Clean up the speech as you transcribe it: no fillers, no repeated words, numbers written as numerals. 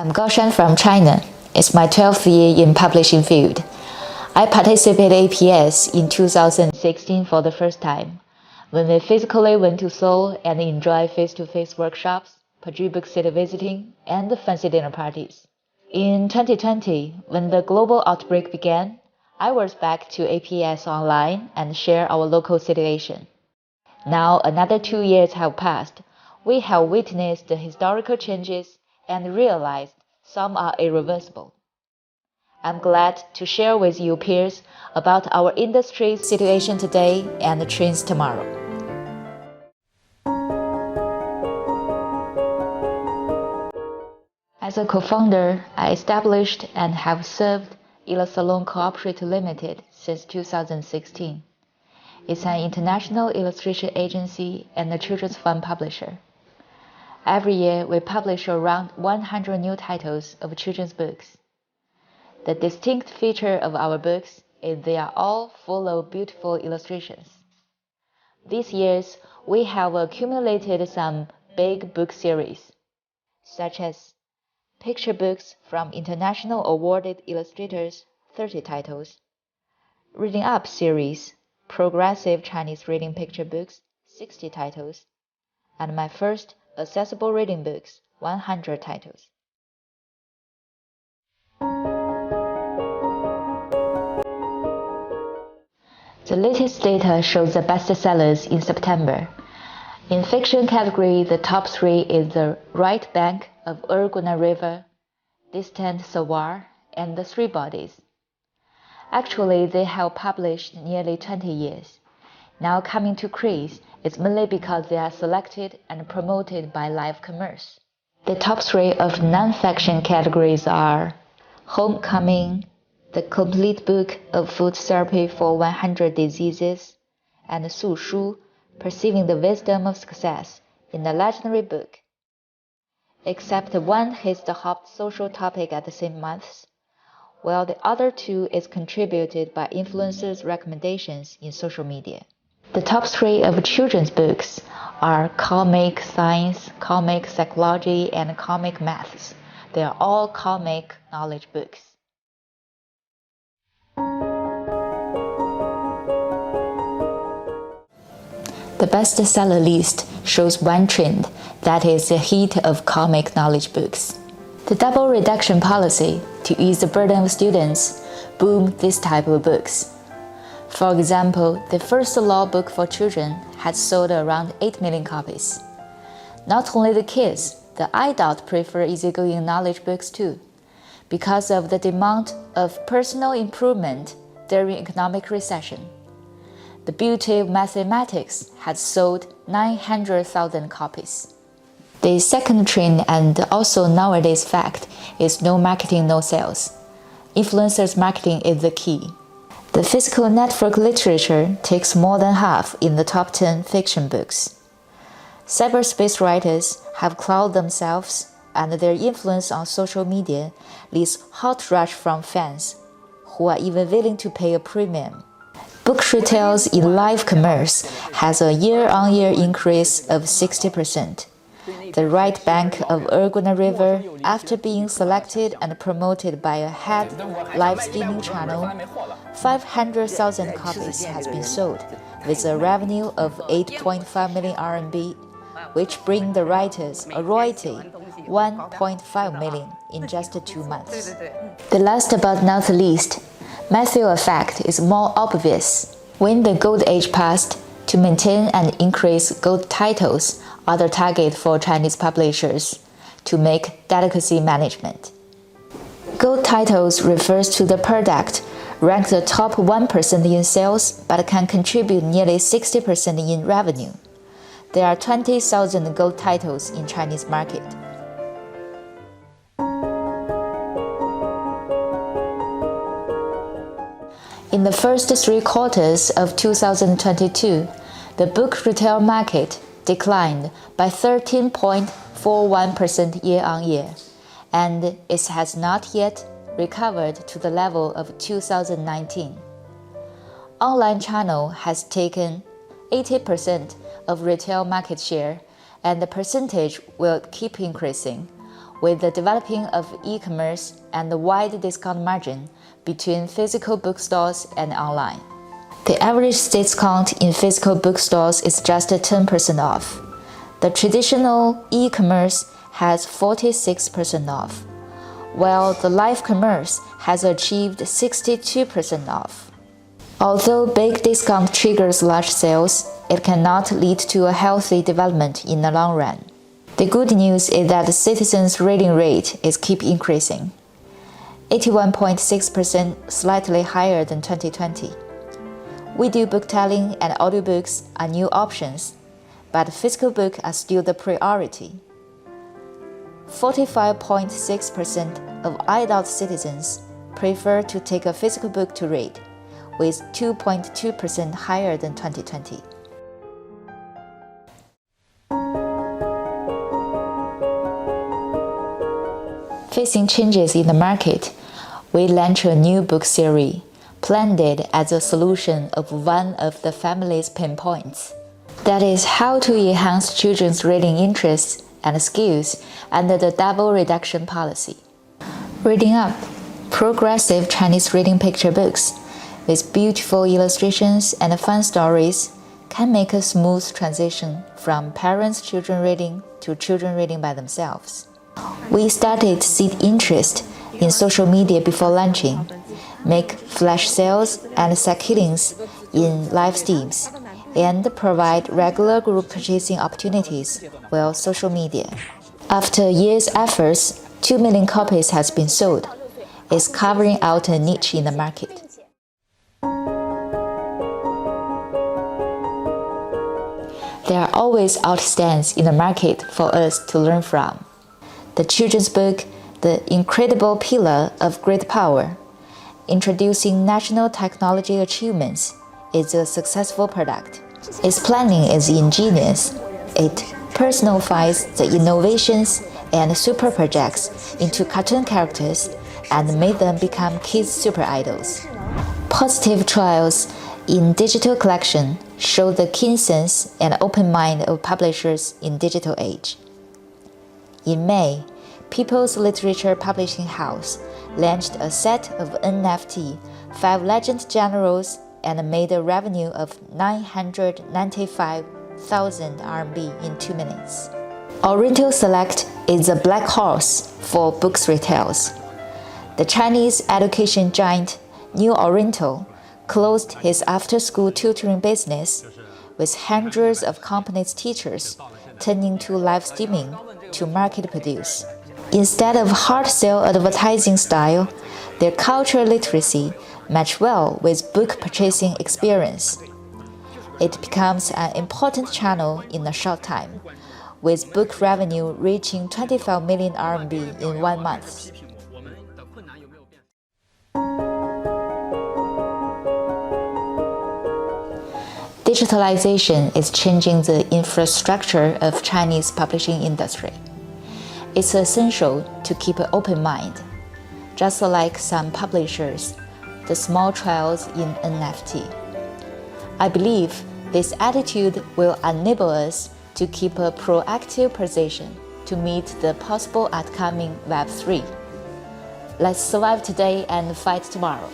I'm Gao Shan from China. It's my 12th year in publishing field. I participated APS in 2016 for the first time, when we physically went to Seoul and enjoyed face-to-face workshops, Paju Book City visiting, and fancy dinner parties. In 2020, when the global outbreak began, I was back to APS online and share our local situation. Now another 2 years have passed. We have witnessed the historical changes and realized some are irreversible. I'm glad to share with you peers about our industry's situation today and the trends tomorrow. As a co-founder, I established and have served illuSalon Cooperative Limited since 2016. It's an international illustration agency and a children's fund publisher. Every year, we publish around 100 new titles of children's books. The distinct feature of our books is they are all full of beautiful illustrations. These years, we have accumulated some big book series, such as picture books from international awarded illustrators, 30 titles, Reading Up series, progressive Chinese reading picture books, 60 titles, and my first accessible reading books, 100 titles. The latest data shows the bestsellers in September. In fiction category, the top 3 is The Right Bank of Urguna River, Distant Sawar, and The Three Bodies. Actually, they have published nearly 20 years. Now coming to craze, it's mainly because they are selected and promoted by live commerce. The top 3 of non-fiction categories are Homecoming, The Complete Book of Food Therapy for 100 Diseases, and Su Shu, Perceiving the Wisdom of Success in a Legendary Book. Except one hits the hot social topic at the same months, while the other 2 is contributed by influencers' recommendations in social media. The top 3 of children's books are Comic Science, Comic Psychology, and Comic Maths. They are all comic knowledge books. The bestseller list shows one trend, that is the heat of comic knowledge books. The double reduction policy, to ease the burden of students, boomed this type of books. For example, the first law book for children had sold around 8 million copies. Not only the kids, the adults prefer easygoing knowledge books too, because of the demand of personal improvement during economic recession. The Beauty of Mathematics had sold 900,000 copies. The second trend and also nowadays fact is no marketing, no sales. Influencers marketing is the key. The physical network literature takes more than half in the top 10 fiction books. Cyberspace writers have clouded themselves, and their influence on social media leads hot rush from fans, who are even willing to pay a premium. Book retails in live commerce has a year-on-year increase of 60%. The Right Bank of Urguna River, after being selected and promoted by a head live streaming channel, 500,000 copies has been sold, with a revenue of 8.5 million RMB, which bring the writers a royalty 1.5 million in just 2 months. The last but not least, Matthew effect is more obvious. When the gold age passed, to maintain and increase gold titles are the target for Chinese publishers to make delicacy management. Gold titles refers to the product ranked the top 1% in sales but can contribute nearly 60% in revenue. There are 20,000 gold titles in Chinese market. In the first 3 quarters of 2022, the book retail market declined by 13.41% year-on-year, and it has not yet recovered to the level of 2019. Online channel has taken 80% of retail market share, and the percentage will keep increasing, with the developing of e-commerce and the wide discount margin between physical bookstores and online. The average discount in physical bookstores is just 10% off. The traditional e-commerce has 46% off, while the live commerce has achieved 62% off. Although big discount triggers large sales, it cannot lead to a healthy development in the long run. The good news is that the citizens' reading rate is keep increasing, 81.6%, slightly higher than 2020. Video booktelling and audiobooks are new options, but physical books are still the priority. 45.6% of adult citizens prefer to take a physical book to read, with 2.2% higher than 2020. Facing changes in the market, we launched a new book series, planned as a solution of one of the family's pain points. That is how to enhance children's reading interests and skills under the double reduction policy. Reading Up, progressive Chinese reading picture books with beautiful illustrations and fun stories can make a smooth transition from parents-children reading to children reading by themselves. We started to see interest in social media before launching, make flash sales and sell killings in live streams, and provide regular group purchasing opportunities via social media. After years' efforts, 2 million copies has been sold. It's carving out a niche in the market. There are always outstands in the market for us to learn from. The children's book, The Incredible Pillar of Great Power, introducing national technology achievements, is a successful product. Its planning is ingenious. It personifies the innovations and super projects into cartoon characters and made them become kids' super idols. Positive trials in digital collection show the keen sense and open mind of publishers in digital age. In May, People's Literature Publishing House launched a set of NFT 5 Legend Generals and made a revenue of 995,000 RMB in 2 minutes. Oriental Select is a black horse for books retails. The Chinese education giant New Oriental closed his after-school tutoring business, with hundreds of company's teachers turning to live streaming to market produce. Instead of hard-sell advertising style, their cultural literacy match well with book purchasing experience. It becomes an important channel in a short time, with book revenue reaching 25 million RMB in 1 month. Digitalization is changing the infrastructure of Chinese publishing industry. It's essential to keep an open mind. Just like some publishers, the small trials in NFT. I believe this attitude will enable us to keep a proactive position to meet the possible upcoming Web3. Let's survive today and fight tomorrow.